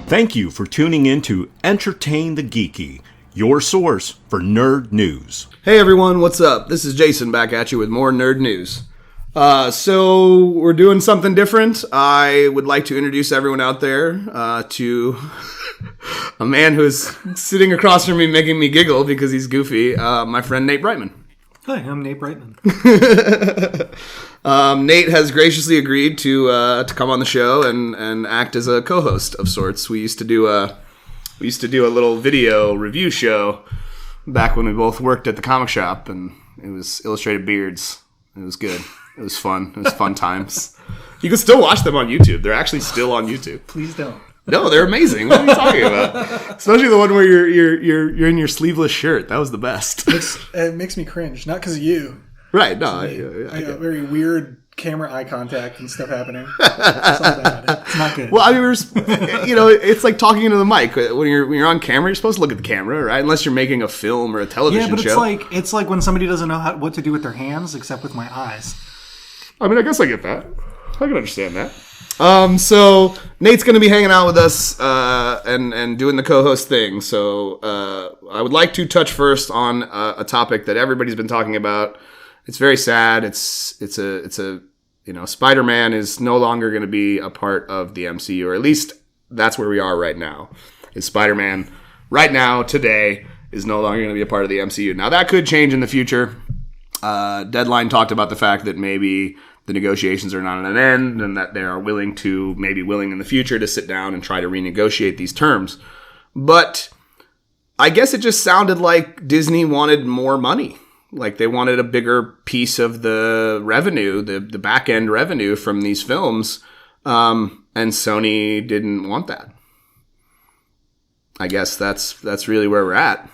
Thank you for tuning in to Entertain the Geeky, your source for nerd news. Hey everyone, what's up? This is Jason back at you with more nerd news. So we're doing something different. I would like to introduce everyone out there to a man who is sitting across from me making me giggle because he's goofy, my friend Nate Brightman. Hi, I'm Nate Brightman. Nate has graciously agreed to come on the show and act as a co-host of sorts. We used to do a little video review show back when we both worked at the comic shop, and it was Illustrated Beards. It was good. It was fun. It was fun times. You can still watch them on YouTube. They're actually still on YouTube. Please don't. No, they're amazing. What are you talking about? Especially the one where you're in your sleeveless shirt. That was the best. It makes me cringe, not because of you. Right? No, I got very weird camera eye contact and stuff happening. It's all bad. It's not good. Well, I mean, it's like talking into the mic. When you're on camera, you're supposed to look at the camera, right? Unless you're making a film or a television show. Yeah, but it's like when somebody doesn't know what to do with their hands, except with my eyes. I mean, I guess I get that. I can understand that. So Nate's going to be hanging out with us and doing the co-host thing. So I would like to touch first on a topic that everybody's been talking about. It's very sad. It's Spider-Man is no longer going to be a part of the MCU, or at least that's where we are right now. Is Spider-Man right now today is no longer going to be a part of the MCU. Now that could change in the future. Deadline talked about the fact that maybe the negotiations are not at an end and that they are willing in the future to sit down and try to renegotiate these terms. But I guess it just sounded like Disney wanted more money. Like they wanted a bigger piece of the revenue, the back end revenue from these films. And Sony didn't want that. I guess that's really where we're at.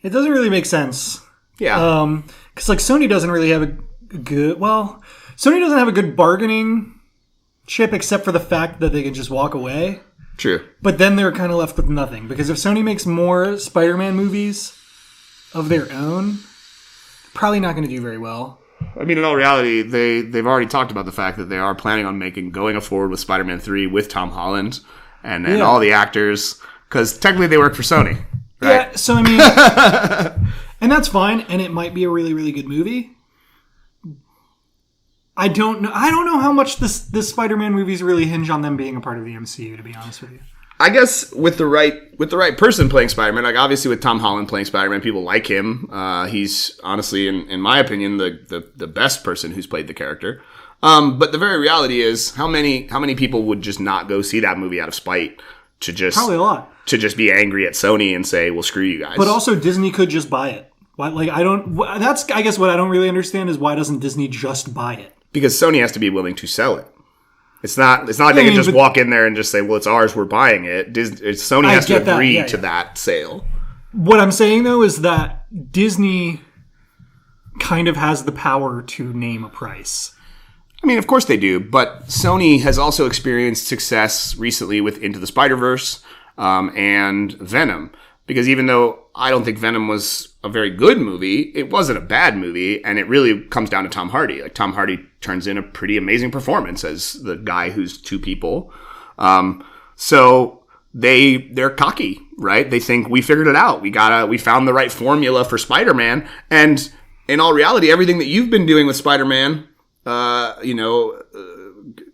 It doesn't really make sense. Yeah. Because Sony doesn't really have Sony doesn't have a good bargaining chip except for the fact that they can just walk away. True. But then they're kind of left with nothing. Because if Sony makes more Spider-Man movies of their own, probably not going to do very well. I mean, in all reality, they've already talked about the fact that they are planning on going forward with Spider-Man 3 with Tom Holland and all the actors. Because technically they work for Sony. Right? Yeah, so I mean... and that's fine, and it might be a really, really good movie. I don't know how much this Spider-Man movies really hinge on them being a part of the MCU, to be honest with you. I guess with the right person playing Spider-Man, like obviously with Tom Holland playing Spider-Man, people like him. He's honestly, in my opinion, the best person who's played the character. But the very reality is, how many people would just not go see that movie out of spite to just probably a lot to just be angry at Sony and say, "Well, screw you guys." But also, Disney could just buy it. That's I guess what I don't really understand is why doesn't Disney just buy it? Because Sony has to be willing to sell it. It's not like they can just walk in there and just say, well, it's ours, we're buying it. Sony has to agree to that sale. What I'm saying, though, is that Disney kind of has the power to name a price. I mean, of course they do, but Sony has also experienced success recently with Into the Spider-Verse and Venom. Because even though I don't think Venom was a very good movie, it wasn't a bad movie, and it really comes down to Tom Hardy. Like, Tom Hardy turns in a pretty amazing performance as the guy who's two people. So they're cocky, right? They think we figured it out. We found the right formula for Spider-Man, and in all reality, everything that you've been doing with Spider-Man,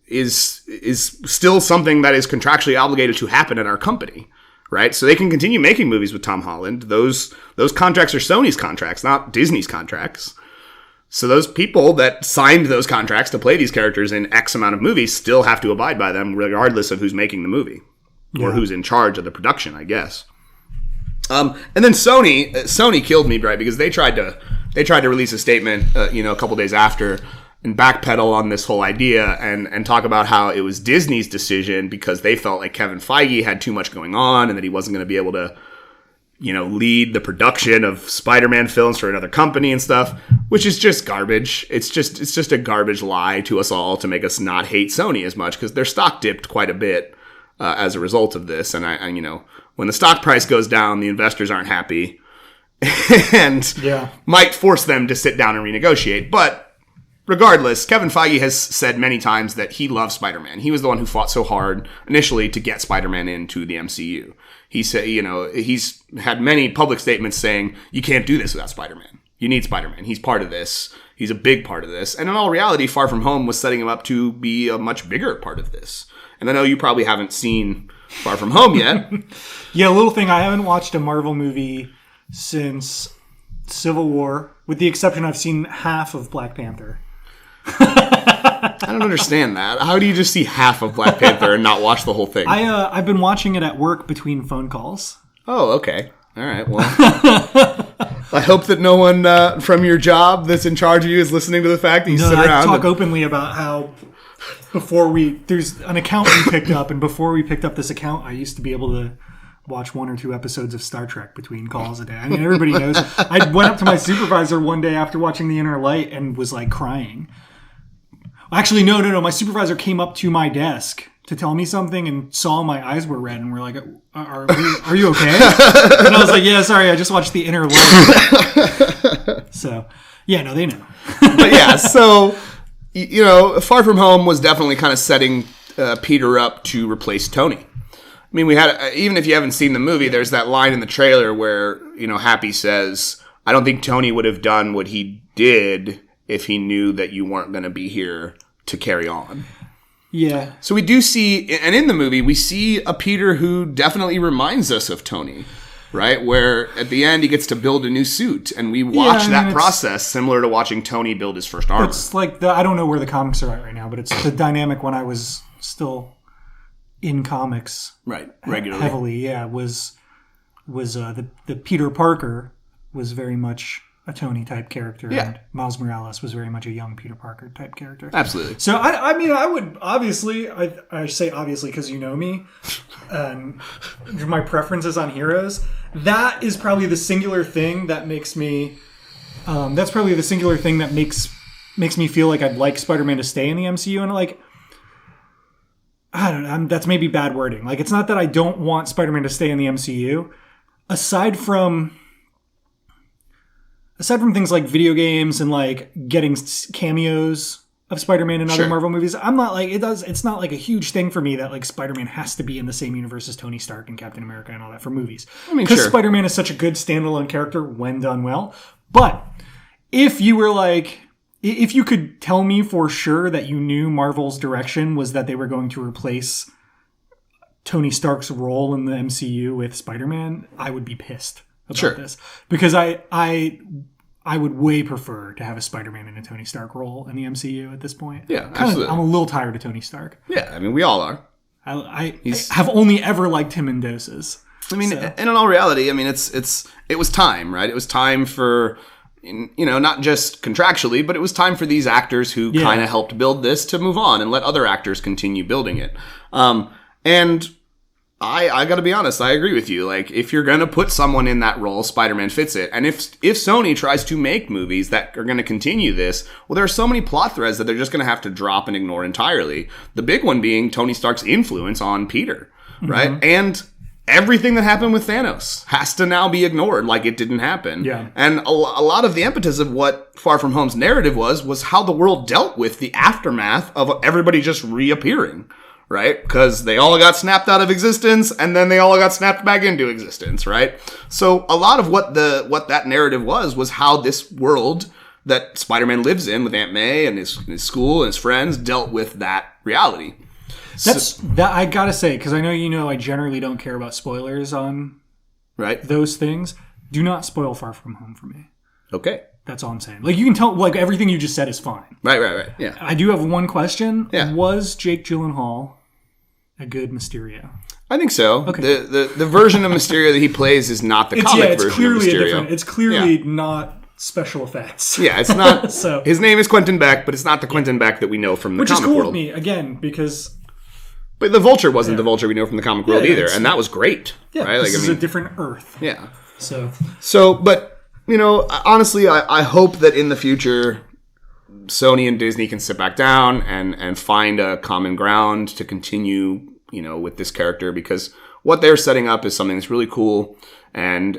is still something that is contractually obligated to happen at our company. Right? So they can continue making movies with Tom Holland. Those contracts are Sony's contracts, not Disney's contracts. So those people that signed those contracts to play these characters in X amount of movies still have to abide by them regardless of who's making the movie. Or who's in charge of the production, I guess. And then Sony killed me, right? Because they tried to release a statement, a couple days after and backpedal on this whole idea and talk about how it was Disney's decision because they felt like Kevin Feige had too much going on and that he wasn't going to be able to, lead the production of Spider-Man films for another company and stuff, which is just garbage. It's just a garbage lie to us all to make us not hate Sony as much because their stock dipped quite a bit as a result of this. And I when the stock price goes down, the investors aren't happy and might force them to sit down and renegotiate. But regardless, Kevin Feige has said many times that he loves Spider-Man. He was the one who fought so hard initially to get Spider-Man into the MCU. He said, he's had many public statements saying, you can't do this without Spider-Man. You need Spider-Man. He's part of this. He's a big part of this. And in all reality, Far From Home was setting him up to be a much bigger part of this. And I know you probably haven't seen Far From Home yet. Yeah, a little thing. I haven't watched a Marvel movie since Civil War, with the exception I've seen half of Black Panther. I don't understand that. How do you just see half of Black Panther and not watch the whole thing? I've been watching it at work between phone calls. Oh, okay. All right. Well, I hope that no one from your job that's in charge of you is listening to the fact that you sit around. I talk openly about how there's an account we picked up, and before we picked up this account, I used to be able to watch 1 or 2 episodes of Star Trek between calls a day. I mean, everybody knows. I went up to my supervisor one day after watching The Inner Light and was like crying. Actually, no. My supervisor came up to my desk to tell me something and saw my eyes were red and were like, are you okay? And I was like, yeah, sorry, I just watched The Inner Light. So, yeah, no, they know. But yeah, so, Far From Home was definitely kind of setting Peter up to replace Tony. I mean, we had, even if you haven't seen the movie, there's that line in the trailer where, Happy says, I don't think Tony would have done what he did if he knew that you weren't going to be here to carry on. Yeah. So we do see, and in the movie, we see a Peter who definitely reminds us of Tony, right? Where at the end, he gets to build a new suit, and we watch that process similar to watching Tony build his first armor. It's like, I don't know where the comics are at right now, but it's the dynamic when I was still in comics. Right, regularly. Heavily, was the Peter Parker was very much a Tony type character, and Miles Morales was very much a young Peter Parker type character. Absolutely. So I mean, I would obviously, I say obviously because you know me, and my preferences on heroes. That is probably the singular thing that makes me. That's probably the singular thing that makes me feel like I'd like Spider-Man to stay in the MCU, and like. I don't know. That's maybe bad wording. Like, it's not that I don't want Spider-Man to stay in the MCU. Aside from things like video games and like getting cameos of Spider-Man in other Marvel movies, I'm not like it's not like a huge thing for me that like Spider-Man has to be in the same universe as Tony Stark and Captain America and all that for movies. I mean, because Spider-Man is such a good standalone character when done well. But if you were like. If you could tell me for sure that you knew Marvel's direction was that they were going to replace Tony Stark's role in the MCU with Spider-Man, I would be pissed about this. Because I would way prefer to have a Spider-Man in a Tony Stark role in the MCU at this point. Yeah, absolutely. I'm a little tired of Tony Stark. Yeah, I mean, we all are. I have only ever liked him in doses. I mean, and in all reality, I mean, it was time, right? It was time for... not just contractually, but it was time for these actors who kind of helped build this to move on and let other actors continue building it. And I got to be honest, I agree with you. Like, if you're going to put someone in that role, Spider-Man fits it. And if Sony tries to make movies that are going to continue this, well, there are so many plot threads that they're just going to have to drop and ignore entirely. The big one being Tony Stark's influence on Peter, right? Mm-hmm. And everything that happened with Thanos has to now be ignored like it didn't happen. Yeah. And a lot of the impetus of what Far From Home's narrative was how the world dealt with the aftermath of everybody just reappearing, right? Because they all got snapped out of existence and then they all got snapped back into existence, right? So a lot of what that narrative was how this world that Spider-Man lives in with Aunt May and his school and his friends dealt with that reality. That I gotta say, because I know I generally don't care about spoilers on those things. Do not spoil Far From Home for me. Okay. That's all I'm saying. Like, you can tell, like, everything you just said is fine. Right. Yeah. I do have one question. Yeah. Was Jake Gyllenhaal a good Mysterio? I think so. Okay. The version of Mysterio that he plays is not the comic version of Mysterio. It's clearly not special effects. Yeah, it's not. So his name is Quentin Beck, but it's not the Quentin Beck that we know from the comic world. Which is cool with me, again, because... But the Vulture wasn't the Vulture we know from the comic world either, and that was great. Yeah, right? This is a different Earth. Yeah. So, but, honestly, I hope that in the future, Sony and Disney can sit back down and find a common ground to continue, with this character, because what they're setting up is something that's really cool, and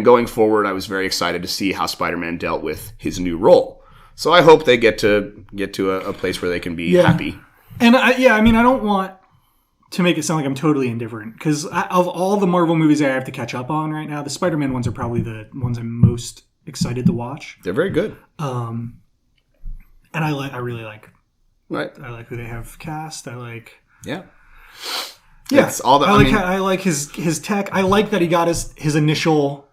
going forward, I was very excited to see how Spider-Man dealt with his new role. So I hope they get to a place where they can be happy. And I don't want to make it sound like I'm totally indifferent, because of all the Marvel movies I have to catch up on right now, the Spider-Man ones are probably the ones I'm most excited to watch. They're very good. And I really like. Right. I like who they have cast. Yeah. Yeah. I like his tech. I like that he got his initial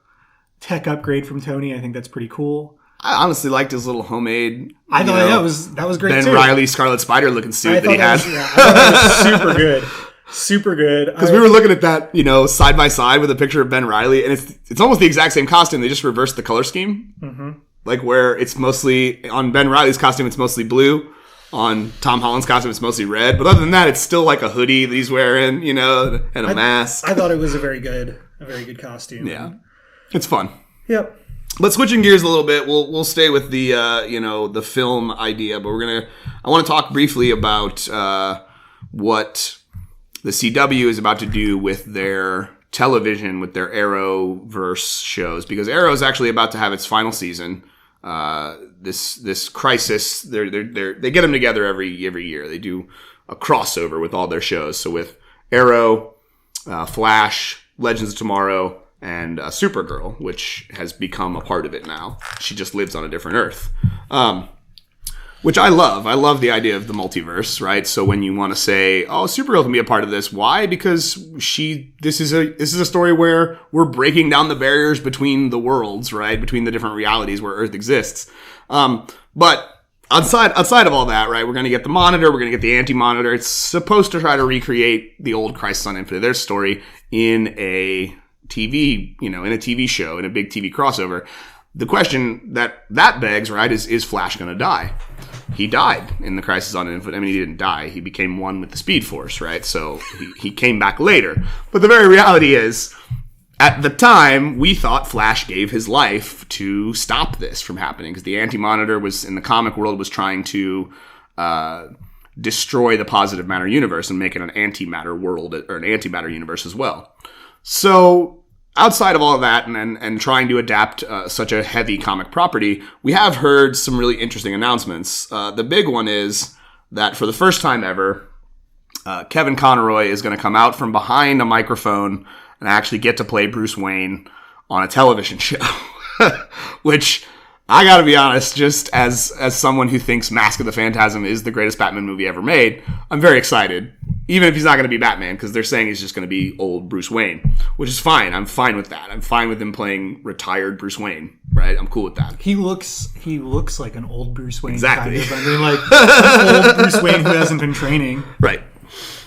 tech upgrade from Tony. I think that's pretty cool. I honestly liked his little homemade. I thought that was great Ben too. Reilly Scarlet Spider looking suit that he had. I thought that was super good. Super good. Because we were looking at that, side by side with a picture of Ben Reilly, and it's almost the exact same costume. They just reversed the color scheme. Mm-hmm. Like where it's mostly on Ben Reilly's costume, it's mostly blue. On Tom Holland's costume, it's mostly red. But other than that, it's still like a hoodie that he's wearing, and a mask. I thought it was a very good costume. Yeah, it's fun. Yep. But switching gears a little bit, we'll stay with the the film idea, but I want to talk briefly about what the CW is about to do with their television, with their Arrowverse shows, because Arrow is actually about to have its final season. This crisis, they get them together every year. They do a crossover with all their shows. So with Arrow, Flash, Legends of Tomorrow, and Supergirl, which has become a part of it now. She just lives on a different Earth. Which I love. I love the idea of the multiverse, right? So when you want to say, "Oh, Supergirl can be a part of this," why? Because this is a story where we're breaking down the barriers between the worlds, right? Between the different realities where Earth exists. But outside of all that, right? We're going to get the Monitor. We're going to get the Anti-Monitor. It's supposed to try to recreate the old Crisis on Infinite Earths story in a TV, in a TV show, in a big TV crossover. The question that begs, right, is Flash going to die? He died in the Crisis on Infinite. I mean, he didn't die. He became one with the Speed Force, right? So he came back later. But the very reality is, at the time, we thought Flash gave his life to stop this from happening, because the Anti-Monitor was, in the comic world, was trying to destroy the positive matter universe and make it an antimatter world, or an antimatter universe as well. So outside of all of that and trying to adapt such a heavy comic property, we have heard some really interesting announcements. The big one is that for the first time ever, Kevin Conroy is going to come out from behind a microphone and actually get to play Bruce Wayne on a television show. Which, I gotta be honest, just as someone who thinks Mask of the Phantasm is the greatest Batman movie ever made, I'm very excited. Even if he's not going to be Batman, because they're saying he's just going to be old Bruce Wayne, which is fine. I'm fine with that. I'm fine with him playing retired Bruce Wayne, right? I'm cool with that. He looks like an old Bruce Wayne. Exactly. Kind of. I mean, like an old Bruce Wayne who hasn't been training. Right.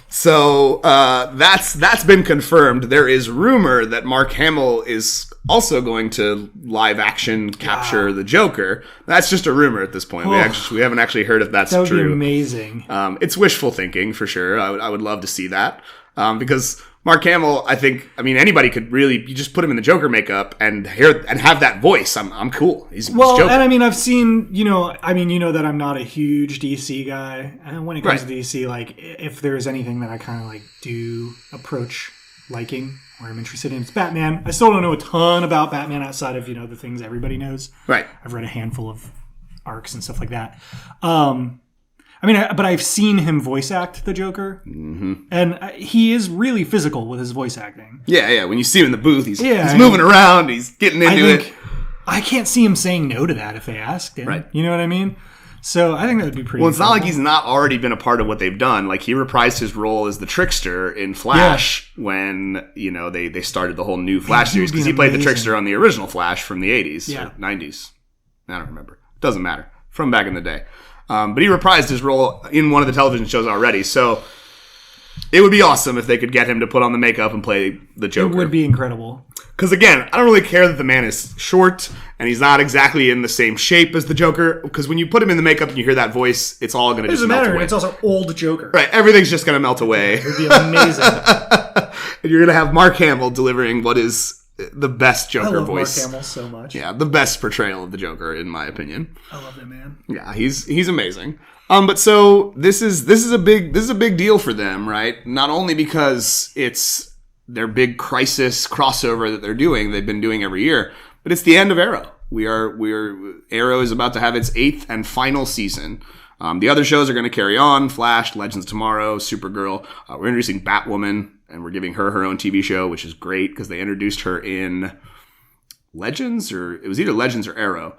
So that's been confirmed. There is rumor that Mark Hamill is also going to live action capture the Joker. That's just a rumor at this point. We haven't actually heard if that's true. That would be amazing. It's wishful thinking for sure. I would love to see that because Mark Hamill, anybody could really, you just put him in the Joker makeup and have that voice. I'm cool. He's Joker. And I've seen, that I'm not a huge DC guy. And when it comes to DC, like if there's anything that I kind of like do approach liking or I'm interested in, it's Batman. I still don't know a ton about Batman outside of, the things everybody knows. Right. I've read a handful of arcs and stuff like that. But I've seen him voice act the Joker, and he is really physical with his voice acting. Yeah. When you see him in the booth, he's moving around, he's getting into it. I can't see him saying no to that if they asked him. Right. You know what I mean? So I think that would be pretty. Well, it's not like he's not already been a part of what they've done. Like he reprised his role as the Trickster in Flash when they started the whole new Flash series, because he played the Trickster on the original Flash from the 80s or 90s. I don't remember. Doesn't matter. From back in the day. But he reprised his role in one of the television shows already. So it would be awesome if they could get him to put on the makeup and play the Joker. It would be incredible. Because again, I don't really care that the man is short and he's not exactly in the same shape as the Joker. Because when you put him in the makeup and you hear that voice, it's all going to just melt away. It's also old Joker. Right. Everything's just going to melt away. It would be amazing. And you're going to have Mark Hamill delivering what is the best Joker voice. I love Mark Hamill so much. Yeah, the best portrayal of the Joker, in my opinion. I love that man. Yeah, he's amazing. But so this is a big deal for them, right? Not only because it's their big crisis crossover that they've been doing every year, but it's the end of Arrow. Arrow is about to have its 8th and final season. The other shows are going to carry on: Flash, Legends of Tomorrow, Supergirl. We're introducing Batwoman, and we're giving her own TV show, which is great because they introduced her in Legends, or it was either Legends or Arrow.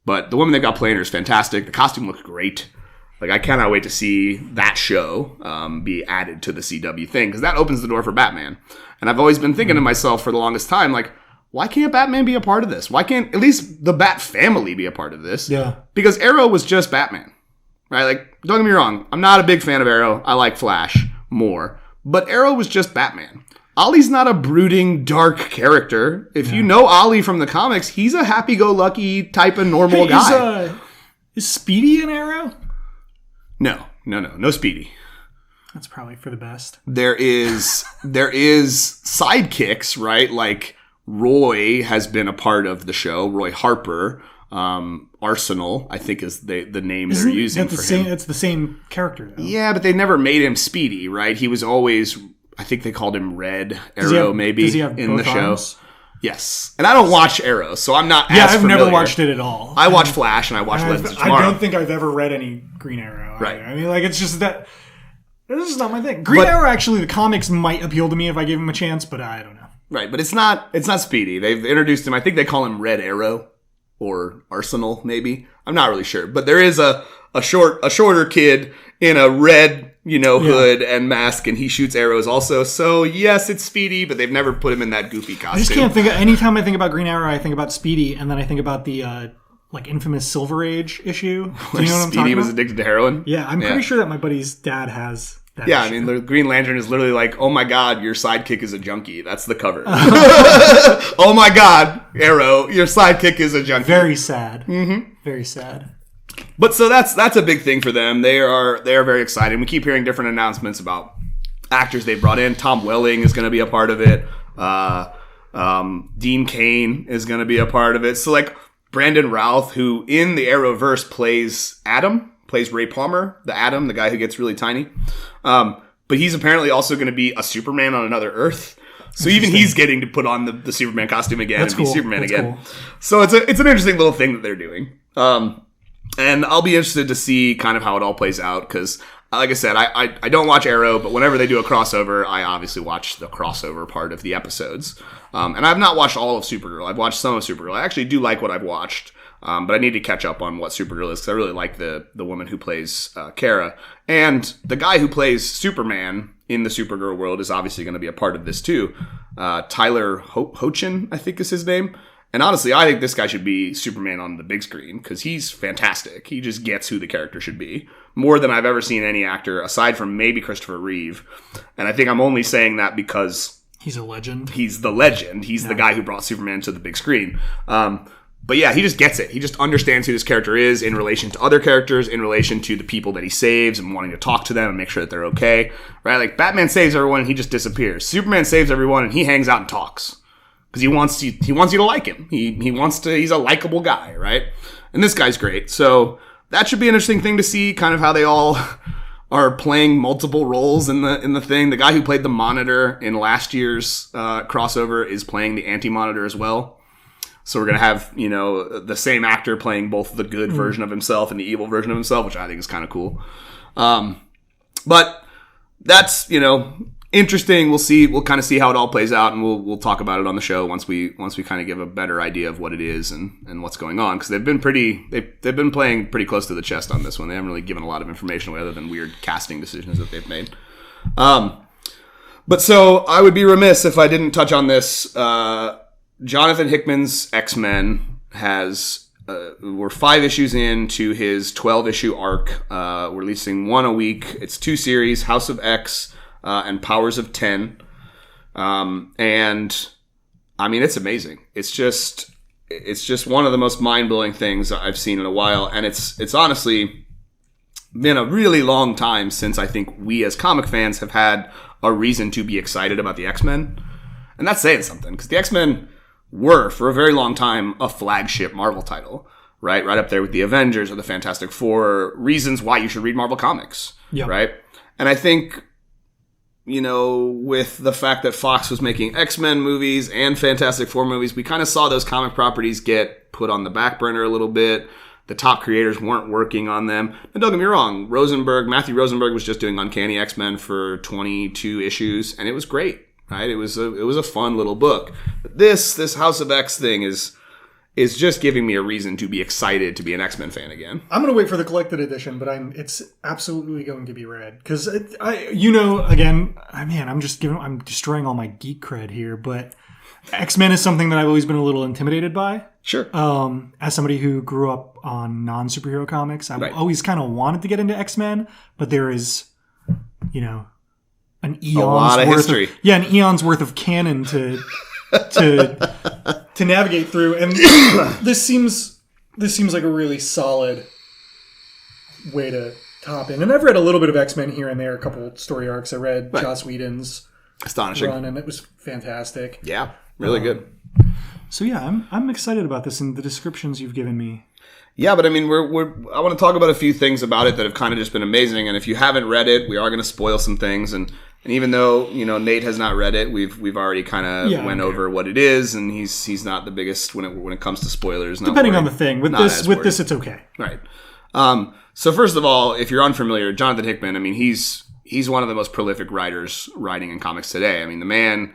But the woman they got playing her is fantastic. The costume looks great. Like, I cannot wait to see that show be added to the CW thing, because that opens the door for Batman. And I've always been thinking to myself for the longest time, like, why can't Batman be a part of this? Why can't at least the Bat family be a part of this? Yeah. Because Arrow was just Batman, right? Like, don't get me wrong. I'm not a big fan of Arrow. I like Flash more. But Arrow was just Batman. Ollie's not a brooding, dark character. If you know Ollie from the comics, he's a happy-go-lucky type of normal guy. Is Speedy an Arrow? No Speedy. That's probably for the best. There is sidekicks, right? Like Roy has been a part of the show. Roy Harper, Arsenal, I think is the name they're using for him. It's the same character, though. Yeah, but they never made him Speedy, right? He was always, I think they called him Red Arrow, maybe does he have in both the show. arms? Yes, and I don't watch Arrow, so I'm not. Yeah, as I've familiar. never watched it at all. I watch Flash and I watch Legends of Tomorrow. I don't think I've ever read any Green Arrow. Right. I mean, like, it's just that this is not my thing. Green Arrow, actually, the comics might appeal to me if I gave him a chance, but I don't know. Right, but it's not Speedy. They've introduced him. I think they call him Red Arrow or Arsenal, maybe. I'm not really sure, but there is a shorter kid in a red, hood and mask, and he shoots arrows also. So yes, it's Speedy, but they've never put him in that goofy costume. I just can't think of, anytime I think about Green Arrow, I think about Speedy, and then I think about the infamous Silver Age issue. Do you know what I'm talking about? Speedy was addicted to heroin? Yeah, I'm pretty sure that my buddy's dad has that Yeah, issue. I mean, the Green Lantern is literally like, oh my god, your sidekick is a junkie. That's the cover. Oh my god, Arrow, your sidekick is a junkie. Very sad. Mm-hmm. Very sad. But so that's a big thing for them. They are very excited. We keep hearing different announcements about actors they brought in. Tom Welling is going to be a part of it. Dean Cain is going to be a part of it. So like Brandon Routh, who in the Arrowverse plays Ray Palmer, the Atom, the guy who gets really tiny. But he's apparently also going to be a Superman on another Earth. So even he's getting to put on the Superman costume again and be Superman again. Cool. So it's an interesting little thing that they're doing. And I'll be interested to see kind of how it all plays out because, like I said, I don't watch Arrow, but whenever they do a crossover, I obviously watch the crossover part of the episodes. And I've not watched all of Supergirl. I've watched some of Supergirl. I actually do like what I've watched, but I need to catch up on what Supergirl is because I really like the woman who plays Kara. And the guy who plays Superman in the Supergirl world is obviously going to be a part of this too. Tyler Hoechlin, I think is his name. And honestly, I think this guy should be Superman on the big screen because he's fantastic. He just gets who the character should be. More than I've ever seen any actor, aside from maybe Christopher Reeve. And I think I'm only saying that because he's a legend. He's the legend. He's the guy who brought Superman to the big screen. But yeah, he just gets it. He just understands who this character is in relation to other characters, in relation to the people that he saves and wanting to talk to them and make sure that they're okay. Right? Like Batman saves everyone and he just disappears. Superman saves everyone and he hangs out and talks. Because he wants you to like him. He's a likable guy, right? And this guy's great. So that should be an interesting thing to see, kind of how they all are playing multiple roles in the thing. The guy who played the Monitor in last year's crossover is playing the Anti-Monitor as well. So we're going to have, the same actor playing both the good version of himself and the evil version of himself, which I think is kind of cool. But that's, interesting. We'll see. We'll kind of see how it all plays out, and we'll talk about it on the show once we kind of give a better idea of what it is and what's going on. Because they've been playing pretty close to the chest on this one. They haven't really given a lot of information away other than weird casting decisions that they've made. But so I would be remiss if I didn't touch on this. Jonathan Hickman's X-Men we're 5 issues into his 12-issue arc. We're releasing one a week. It's 2 series: House of X. And Powers of 10. And I mean, it's amazing. It's just one of the most mind-blowing things I've seen in a while. And it's honestly been a really long time since I think we as comic fans have had a reason to be excited about the X-Men. And that's saying something because the X-Men were for a very long time a flagship Marvel title, right? Right up there with the Avengers or the Fantastic Four, reasons why you should read Marvel comics, right? And I think with the fact that Fox was making X-Men movies and Fantastic Four movies, we kind of saw those comic properties get put on the back burner a little bit. The top creators weren't working on them. And don't get me wrong, Matthew Rosenberg was just doing Uncanny X-Men for 22 issues, and it was great, right? It was a fun little book. But this House of X thing is just giving me a reason to be excited to be an X-Men fan again. I'm going to wait for the collected edition, but it's absolutely going to be read. Because, again, I'm destroying all my geek cred here, but X-Men is something that I've always been a little intimidated by. Sure. As somebody who grew up on non-superhero comics, I've Right. always kind of wanted to get into X-Men, but there is, an eon's lot of worth history. an eon's worth of canon to navigate through, and this seems like a really solid way to hop in. And I've read a little bit of X-Men here and there, a couple story arcs. I read Joss Whedon's Astonishing run, and it was fantastic. Yeah, really good. So yeah, I'm excited about this and the descriptions you've given me. Yeah, but I mean, I want to talk about a few things about it that have kind of just been amazing. And if you haven't read it, we are going to spoil some things. And even though Nate has not read it, we've already kind of went over what it is, and he's not the biggest when it comes to spoilers. Depending on the thing, with this it's okay. Right. So first of all, if you're unfamiliar, Jonathan Hickman, I mean, he's one of the most prolific writers writing in comics today. I mean, the man,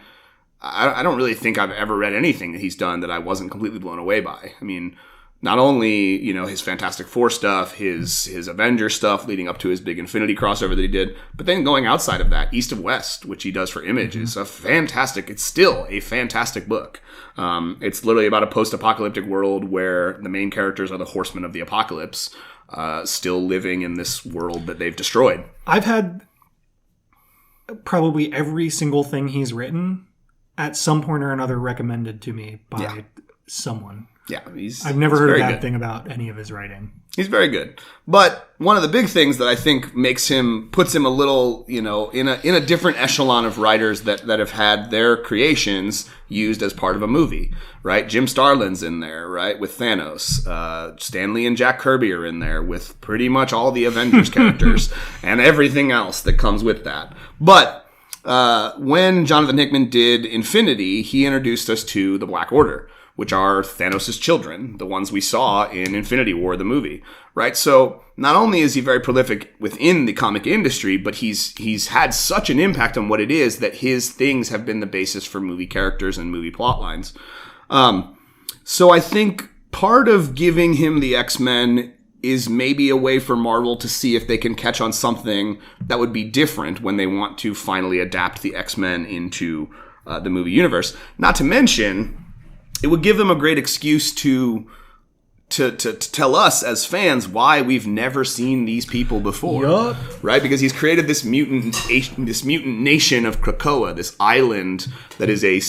I don't really think I've ever read anything that he's done that I wasn't completely blown away by. I mean, not only, his Fantastic Four stuff, his Avengers stuff leading up to his big Infinity crossover that he did, but then going outside of that, East of West, which he does for Image, is it's still a fantastic book. It's literally about a post-apocalyptic world where the main characters are the horsemen of the apocalypse, still living in this world that they've destroyed. I've had probably every single thing he's written at some point or another recommended to me by someone. Yeah, I've never heard a bad thing about any of his writing. He's very good. But one of the big things that I think puts him a little, in a different echelon of writers that have had their creations used as part of a movie, right? Jim Starlin's in there, right, with Thanos. Stan Lee and Jack Kirby are in there with pretty much all the Avengers characters and everything else that comes with that. But when Jonathan Hickman did Infinity, he introduced us to the Black Order, which are Thanos' children, the ones we saw in Infinity War, the movie, right? So not only is he very prolific within the comic industry, but he's had such an impact on what it is that his things have been the basis for movie characters and movie plot lines. So I think part of giving him the X-Men is maybe a way for Marvel to see if they can catch on something that would be different when they want to finally adapt the X-Men into the movie universe. Not to mention, it would give them a great excuse to tell us as fans why we've never seen these people before, right? Because he's created this mutant nation of Krakoa, this island that is a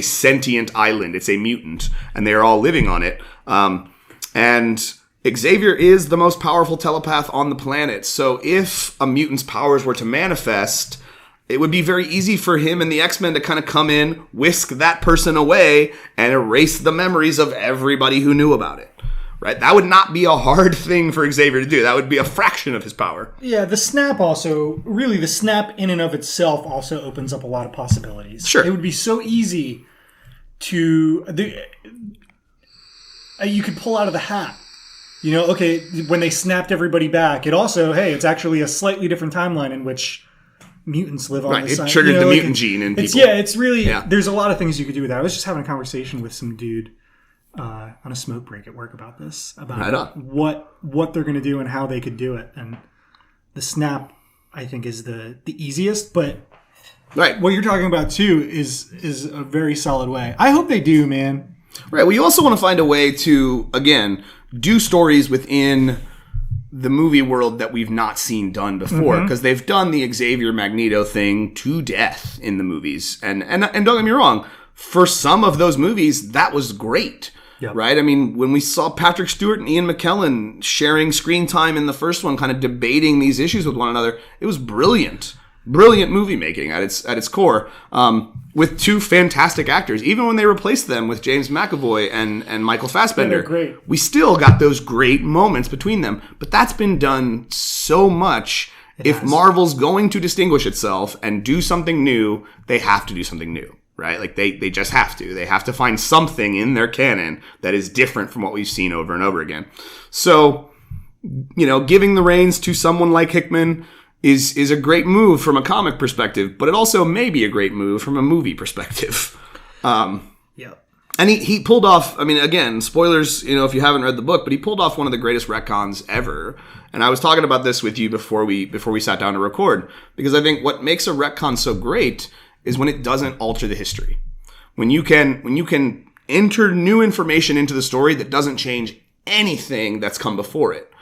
sentient island. It's a mutant, and they are all living on it. And Xavier is the most powerful telepath on the planet. So if a mutant's powers were to manifest, it would be very easy for him and the X-Men to kind of come in, whisk that person away, and erase the memories of everybody who knew about it. Right? That would not be a hard thing for Xavier to do. That would be a fraction of his power. Yeah, the snap in and of itself also opens up a lot of possibilities. Sure. It would be so easy to... you could pull out of the hat. When they snapped everybody back, it's actually a slightly different timeline in which mutants live on the side. It triggered the mutant gene in people. It's really... Yeah. There's a lot of things you could do with that. I was just having a conversation with some dude on a smoke break at work about this, about what they're going to do and how they could do it. And the snap, I think, is the easiest, but what you're talking about too is a very solid way. I hope they do, man. Right. Well, you also want to find a way to, again, do stories within the movie world that we've not seen done before, because they've done the Xavier Magneto thing to death in the movies. And don't get me wrong, for some of those movies, that was great. Yep. Right? I mean, when we saw Patrick Stewart and Ian McKellen sharing screen time in the first one, kind of debating these issues with one another, it was brilliant. Brilliant movie making at its core, with two fantastic actors. Even when they replaced them with James McAvoy and Michael Fassbender, great. We still got those great moments between them. But that's been done so much If Marvel's going to distinguish itself and do something new, they have to do something new, right? Like they just have to. They have to find something in their canon that is different from what we've seen over and over again. So, giving the reins to someone like Hickman is a great move from a comic perspective, but it also may be a great move from a movie perspective. And he pulled off, again, spoilers, if you haven't read the book, but he pulled off one of the greatest retcons ever. And I was talking about this with you before we sat down to record, because I think what makes a retcon so great is when it doesn't alter the history. When you can enter new information into the story that doesn't change anything that's come before it.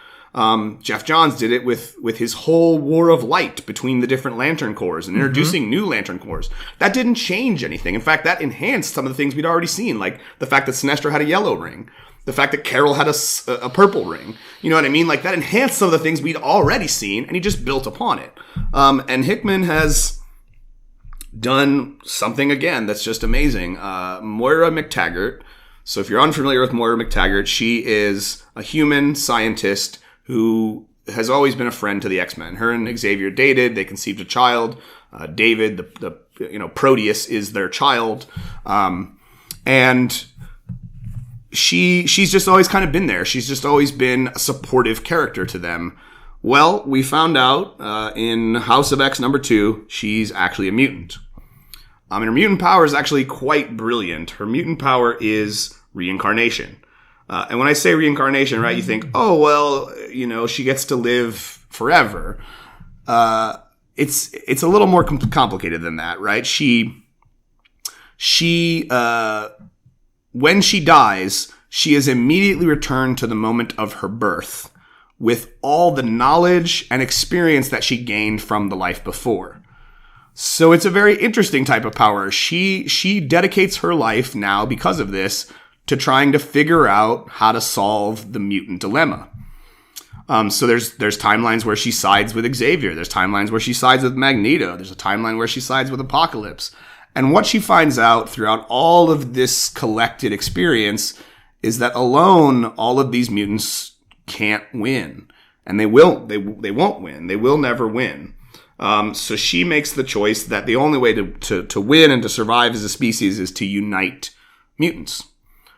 Jeff Johns did it with his whole War of Light between the different Lantern Corps and introducing new Lantern Corps. That didn't change anything. In fact, that enhanced some of the things we'd already seen, like the fact that Sinestro had a yellow ring, the fact that Carol had a purple ring. You know what I mean? Like, that enhanced some of the things we'd already seen, and he just built upon it. And Hickman has done something, again, that's just amazing. Moira McTaggart. So if you're unfamiliar with Moira McTaggart, she is a human scientist who has always been a friend to the X-Men. Her and Xavier dated. They conceived a child. David, the Proteus, is their child. And she's just always kind of been there. She's just always been a supportive character to them. Well, we found out in House of X #2, she's actually a mutant. And her mutant power is actually quite brilliant. Her mutant power is reincarnation. And when I say reincarnation, right, you think, oh, well, she gets to live forever. It's a little more complicated than that, right? When she dies, she is immediately returned to the moment of her birth with all the knowledge and experience that she gained from the life before. So it's a very interesting type of power. She dedicates her life now, because of this, to trying to figure out how to solve the mutant dilemma. So there's timelines where she sides with Xavier. There's timelines where she sides with Magneto. There's a timeline where she sides with Apocalypse. And what she finds out throughout all of this collected experience is that alone, all of these mutants can't win. And they won't win. They will never win. So she makes the choice that the only way to win and to survive as a species is to unite mutants.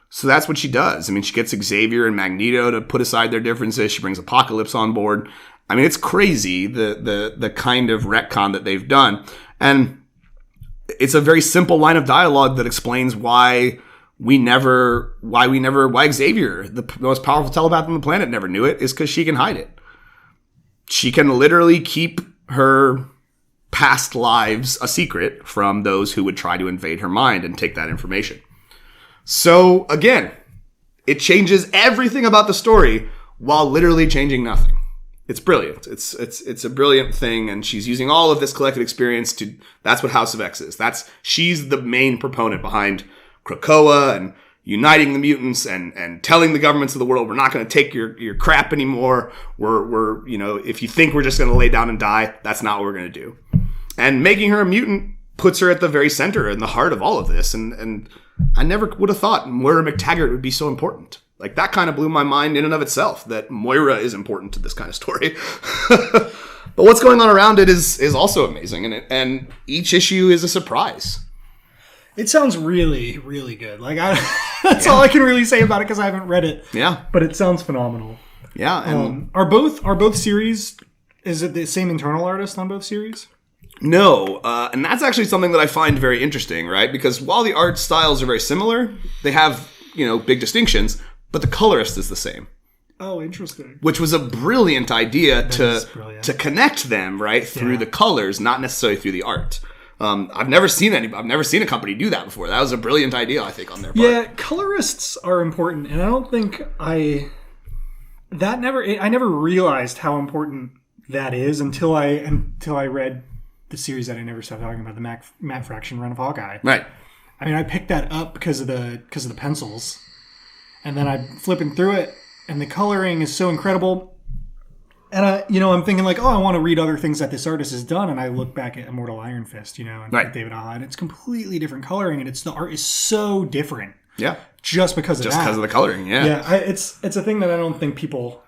So that's what she does. She gets Xavier and Magneto to put aside their differences. She brings Apocalypse on board. It's crazy, the kind of retcon that they've done. And it's a very simple line of dialogue that explains why Xavier, the most powerful telepath on the planet, never knew it, is because she can hide it. She can literally keep her past lives a secret from those who would try to invade her mind and take that information. So, again, it changes everything about the story while literally changing nothing. It's brilliant. It's a brilliant thing, and she's using all of this collected experience to... That's what House of X is. She's the main proponent behind Krakoa and uniting the mutants and telling the governments of the world, we're not going to take your crap anymore. We're if you think we're just going to lay down and die, that's not what we're going to do. And making her a mutant puts her at the very center and the heart of all of this, and I never would have thought Moira McTaggart would be so important. Like, that kind of blew my mind in and of itself, that Moira is important to this kind of story. But what's going on around it is also amazing, and each issue is a surprise. It sounds really, really good. Like, that's all I can really say about it because I haven't read it. Yeah, but it sounds phenomenal. Yeah, and are both series? Is it the same internal artist on both series? No, and that's actually something that I find very interesting, right? Because while the art styles are very similar, they have big distinctions, but the colorist is the same. Oh, interesting. Which was a brilliant idea to connect them right through the colors, not necessarily through the art. I've never seen a company do that before. That was a brilliant idea, I think, on their part. Yeah, colorists are important, and I don't think I never realized how important that is until I read the series that I never stopped talking about, the Matt Fraction run of Hawkeye. Right. I picked that up because of the pencils, and then I'm flipping through it, and the coloring is so incredible. And I'm thinking like, I want to read other things that this artist has done, and I look back at Immortal Iron Fist, and David Aja, and it's completely different coloring, and the art is so different. Yeah. Just because of that. Just because of the coloring, yeah. Yeah, it's a thing that I don't think people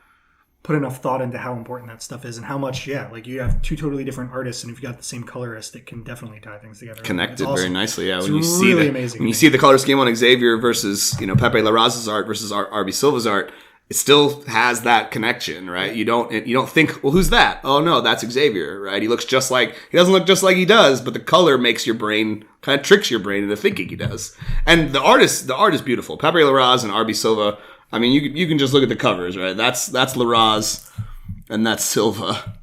put enough thought into how important that stuff is and how much, like you have two totally different artists, and if you got the same colorist, it can definitely tie things together. Connected awesome. very nicely. Yeah, it's when you really see the color scheme on Xavier versus Pepe Larraz's art versus RB Silva's art, it still has that connection, right? You don't think, well, who's that? Oh no, that's Xavier, right? He doesn't look just like he does, but the color makes your brain, kind of tricks your brain into thinking he does. And the art is beautiful. Pepe Larraz and RB Silva. I mean, you can just look at the covers, right? That's Larraz, and that's Silva.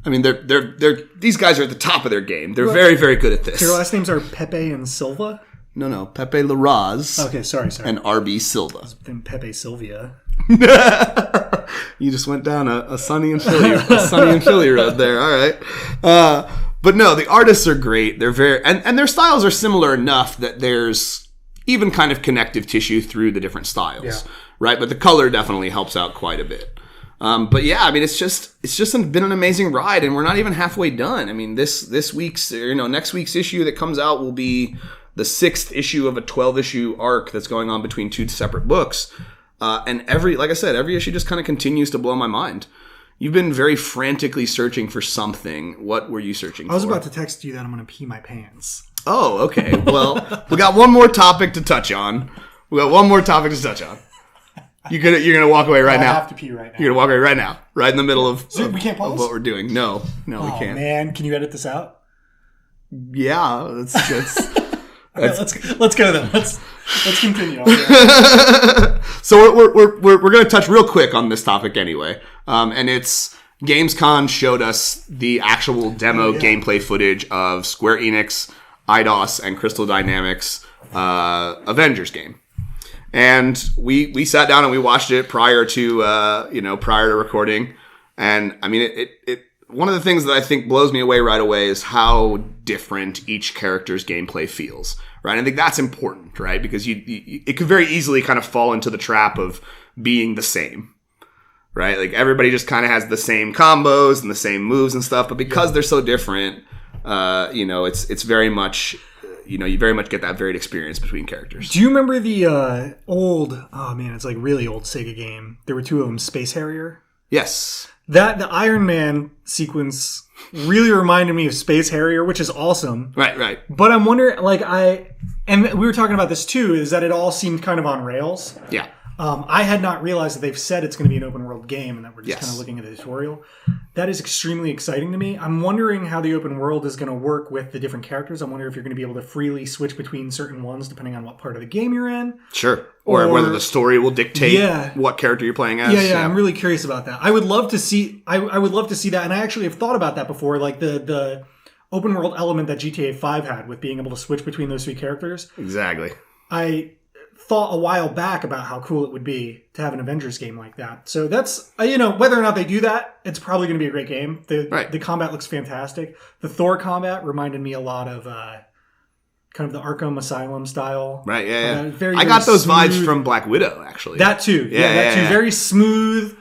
I mean, they're these guys are at the top of their game. They're very, very good at this. Your last names are Pepe and Silva? No, Pepe Larraz. Okay, sorry. And RB Silva. Then Pepe Sylvia. You just went down a Sunny and Philly road there. All right. But no, the artists are great. They're very and their styles are similar enough that there's even kind of connective tissue through the different styles, right? But the color definitely helps out quite a bit. But yeah, I mean, it's just been an amazing ride, and we're not even halfway done. I mean, this week's next week's issue that comes out will be the 6th issue of a 12-issue arc that's going on between 2 separate books. And every issue just kind of continues to blow my mind. You've been very frantically searching for something. What were you searching for? I was about to text you that I'm going to pee my pants. Oh, okay. Well, we got one more topic to touch on. You're gonna walk away right now. I have to pee right now. You're gonna walk away right now, right in the middle of, we can't pause? of what we're doing. No, we can't. Man, can you edit this out? Yeah, that's let's go then. Let's continue. So we're going to touch real quick on this topic anyway, and it's Gamescom showed us the actual demo gameplay footage of Square Enix, Eidos, and Crystal Dynamics Avengers game, and we sat down and we watched it prior to recording, and I mean it. One of the things that I think blows me away right away is how different each character's gameplay feels, right? I think that's important, right? Because it could very easily kind of fall into the trap of being the same, right? Like everybody just kind of has the same combos and the same moves and stuff, but because they're so different, it's very much, you very much get that varied experience between characters. Do you remember the it's like really old Sega game? There were 2 of them, Space Harrier? Yes. The Iron Man sequence really reminded me of Space Harrier, which is awesome. Right. But I'm wondering, and we were talking about this too, is that it all seemed kind of on rails. Yeah. I had not realized that they've said it's going to be an open world game and that we're just kind of looking at the tutorial. That is extremely exciting to me. I'm wondering how the open world is going to work with the different characters. I'm wondering if you're going to be able to freely switch between certain ones depending on what part of the game you're in. Sure. Or whether the story will dictate what character you're playing as. Yeah, I'm really curious about that. I would love to see I would love to see that, and I actually have thought about that before, like the open world element that GTA 5 had with being able to switch between those 3 characters. Exactly. I thought a while back about how cool it would be to have an Avengers game like that. So that's, whether or not they do that, it's probably going to be a great game. The combat looks fantastic. The Thor combat reminded me a lot of kind of the Arkham Asylum style. Right, yeah. I got those vibes from Black Widow, actually. That too. Yeah, too. Very smooth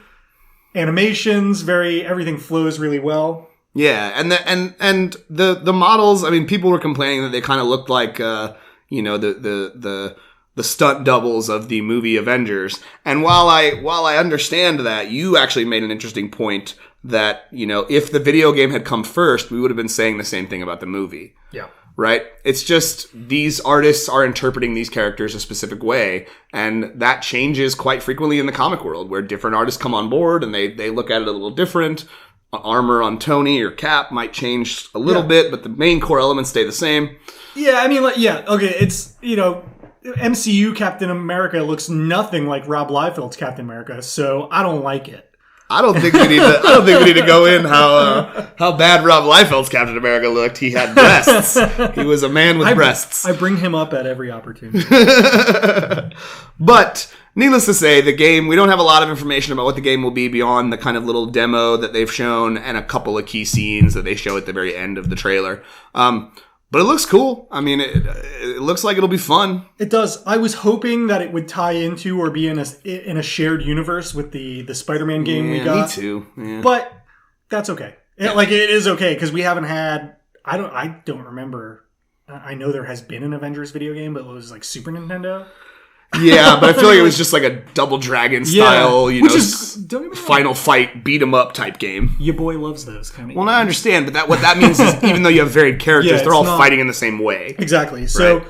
animations, everything flows really well. Yeah, and the models, I mean, people were complaining that they kind of looked like the stunt doubles of the movie Avengers. And while I understand that, you actually made an interesting point that, if the video game had come first, we would have been saying the same thing about the movie. Yeah. Right? It's just these artists are interpreting these characters a specific way, and that changes quite frequently in the comic world, where different artists come on board and they look at it a little different. Armor on Tony or Cap might change a little bit, but the main core elements stay the same. Yeah, I mean, okay, it's, MCU Captain America looks nothing like Rob Liefeld's Captain America, so I don't like it. I don't think we need to go in how bad Rob Liefeld's Captain America looked. He had breasts. He was a man with breasts. I bring him up at every opportunity. But needless to say, the game, we don't have a lot of information about what the game will be beyond the kind of little demo that they've shown and a couple of key scenes that they show at the very end of the trailer. But it looks cool. I mean, it looks like it'll be fun. It does. I was hoping that it would tie into or be in a shared universe with the Spider-Man game we got. Me too. Yeah. But that's okay. It is okay because we haven't had. I don't remember. I know there has been an Avengers video game, but it was like Super Nintendo. Yeah, but I feel like it was just like a Double Dragon style, which is don't get me wrong, final fight, beat 'em up type game. your boy loves those kind of. Well, I understand, but what that means is even though you have varied characters, Yeah, they're all it's not- fighting in the same way. Exactly. So, Right.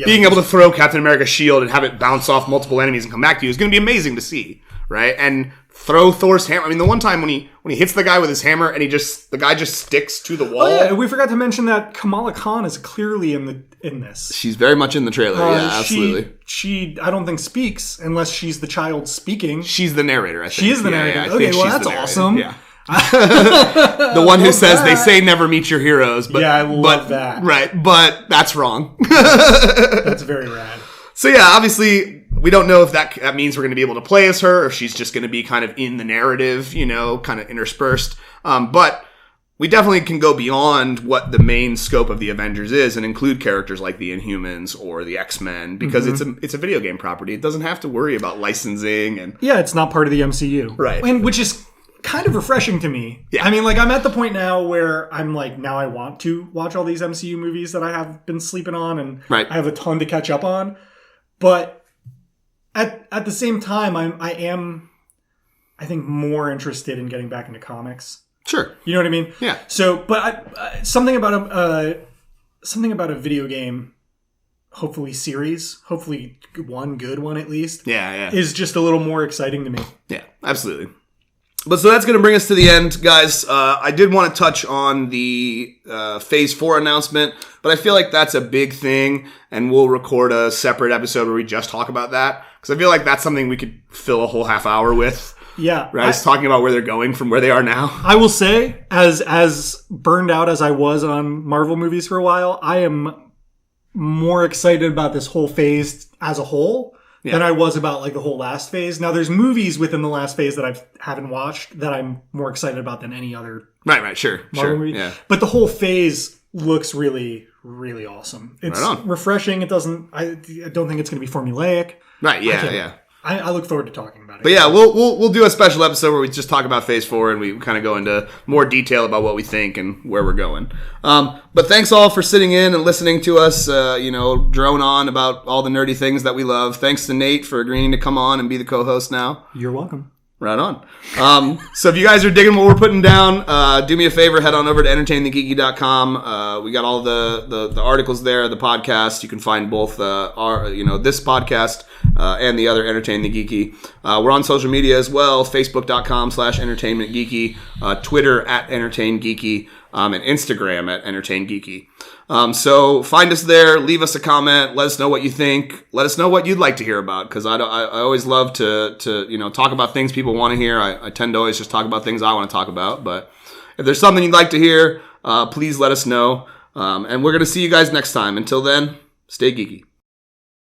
Being able to throw Captain America's shield and have it bounce off multiple enemies and come back to you is going to be amazing to see, right? And throw Thor's hammer. I mean, the one time when he hits the guy with his hammer and the guy just sticks to the wall. oh yeah, we forgot to mention that Kamala Khan is clearly in this. She's very much in the trailer. Yeah, absolutely. She I don't think speaks unless she's the child speaking. She's the narrator, I think. She is the narrator. I Okay, think well she's that's the narrator. awesome. Yeah. The one who says they say never meet your heroes, but Yeah, I love that. Right, but that's wrong. That's very rad. So yeah, obviously we don't know if that means we're going to be able to play as her, or if she's just going to be kind of in the narrative, kind of interspersed. But we definitely can go beyond what the main scope of the Avengers is and include characters like the Inhumans or the X-Men because it's a video game property. It doesn't have to worry about licensing and Yeah, it's not part of the MCU. Right. And which is kind of refreshing to me. Yeah. I mean, like, I'm at the point now where I'm like, now I want to watch all these MCU movies that I have been sleeping on, and Right. I have a ton to catch up on. But at the same time, I am, I think, more interested in getting back into comics. Sure. You know what I mean? Yeah. So, but something about a video game, hopefully series, hopefully one good one at least, Yeah. is just a little more exciting to me. Yeah, absolutely. But so that's going to bring us to the end, guys. I did want to touch on the Phase 4 announcement, but I feel like that's a big thing, and we'll record a separate episode where we just talk about that, because I feel like that's something we could fill a whole half hour with, Yeah. right? Just talking about where they're going from where they are now. I will say, as burned out as I was on Marvel movies for a while, I am more excited about this whole phase as a whole than I was about like the whole last phase. Now, there's movies within the last phase that I haven't watched that I'm more excited about than any other Right, sure. Marvel movie. Yeah. But the whole phase looks really, really awesome. It's Right on. refreshing. It doesn't. I don't think it's going to be formulaic. Right, yeah. I look forward to talking about it. But yeah, we'll do a special episode where we just talk about Phase 4 and we kind of go into more detail about what we think and where we're going. But thanks all for sitting in and listening to us, drone on about all the nerdy things that we love. Thanks to Nate for agreeing to come on and be the co-host now. You're welcome. Right on. So if you guys are digging what we're putting down, do me a favor, head on over to entertainthegeeky.com. We got all the articles there, the podcast. You can find both this podcast and the other Entertain the Geeky. We're on social media as well, facebook.com/entertainmentgeeky, Twitter @entertaingeeky, and Instagram @entertaingeeky. So find us there, leave us a comment, let us know what you think, let us know what you'd like to hear about, because I always love to talk about things people want to hear. I tend to always just talk about things I want to talk about, but if there's something you'd like to hear, please let us know, and we're going to see you guys next time. Until then, stay geeky.